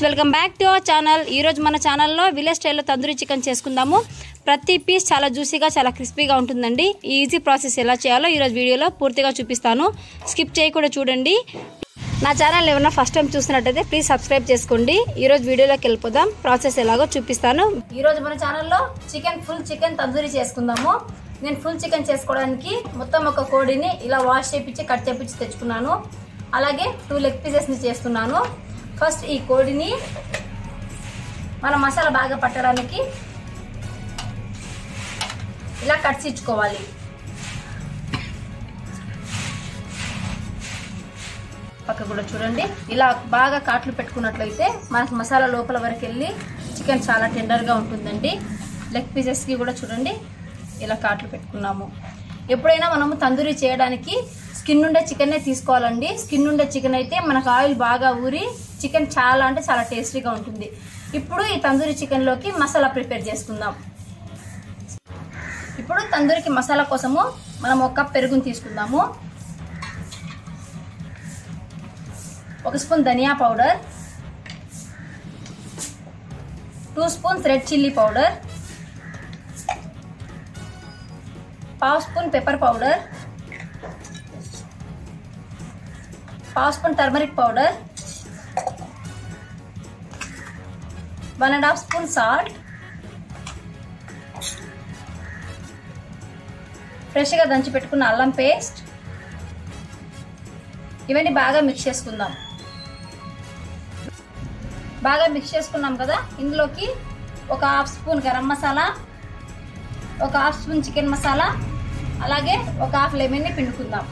Welcome back to our channel. ఈరోజు మన ఛానల్లో విలేజ్ స్టైల్లో తందూరి చికెన్ చేసుకుందాము। ప్రతి పీస్ చాలా జ్యూసీగా చాలా క్రిస్పీగా ఉంటుందండి। ఈజీ ప్రాసెస్ ఎలా చేయాలో ఈరోజు వీడియోలో పూర్తిగా చూపిస్తాను, స్కిప్ చేయకుండా చూడండి। నా ఛానల్ ఎవరైనా ఫస్ట్ టైం చూసినట్టయితే ప్లీజ్ సబ్స్క్రైబ్ చేసుకోండి। ఈరోజు వీడియోలోకి వెళ్ళిపోదాం, ప్రాసెస్ ఎలాగో చూపిస్తాను। ఈరోజు మన ఛానల్లో ఫుల్ చికెన్ తందూరి చేసుకుందాము। నేను ఫుల్ చికెన్ చేసుకోవడానికి మొత్తం ఒక కోడిని ఇలా వాష్ చేయించి కట్ చేయించి తెచ్చుకున్నాను। అలాగే 2 లెగ్ పీసెస్ని చేస్తున్నాను। ఫస్ట్ ఈ కోడిని మన మసాలా బాగా పట్టడానికి ఇలా కట్ చేయించుకోవాలి। పక్క కూడా చూడండి, ఇలా బాగా కాట్లు పెట్టుకున్నట్లయితే మనకు మసాలా లోపల వరకు వెళ్ళి చికెన్ చాలా టెండర్గా ఉంటుందండి। లెగ్ పీసెస్కి కూడా చూడండి ఇలా కాట్లు పెట్టుకున్నాము। ఎప్పుడైనా మనము తందూరి చేయడానికి స్కిన్ ఉండే చికెన్నే తీసుకోవాలండి। స్కిన్ ఉండే చికెన్ అయితే మనకు ఆయిల్ బాగా ఊరి చికెన్ చాలా అంటే చాలా టేస్టీగా ఉంటుంది। ఇప్పుడు ఈ తందూరి చికెన్లోకి మసాలా ప్రిపేర్ చేసుకుందాం। ఇప్పుడు తందూరికి మసాలా కోసము మనం 1 కప్ పెరుగుని తీసుకుందాము। 1 స్పూన్ ధనియా powder, 2 spoons red chilli powder, 1/2 spoon pepper powder, 1/2 spoon turmeric powder, 1.5 spoon salt, ఫ్రెష్గా దంచి పెట్టుకున్న అల్లం పేస్ట్, ఇవన్నీ బాగా మిక్స్ చేసుకుందాం। బాగా మిక్స్ చేసుకున్నాం కదా, ఇందులోకి 1/2 spoon garam masala, 1/2 spoon chicken masala, అలాగే 1/2 లెమన్ని పిండుకుందాం।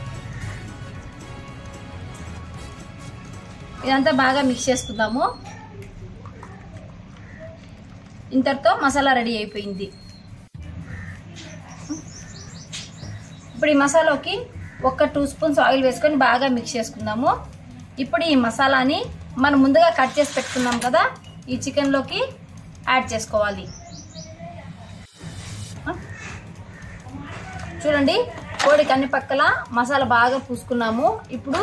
ఇదంతా బాగా మిక్స్ చేసుకుందాము। ఇంతటితో మసాలా రెడీ అయిపోయింది। ఇప్పుడు ఈ మసాలాకి 2 స్పూన్స్ ఆయిల్ వేసుకొని బాగా మిక్స్ చేసుకుందాము। ఇప్పుడు ఈ మసాలాని మనం ముందుగా కట్ చేసి పెట్టుకున్నాం కదా, ఈ చికెన్లోకి యాడ్ చేసుకోవాలి। చూడండి, కోడికి అన్ని పక్కల మసాలా బాగా పూసుకున్నాము। ఇప్పుడు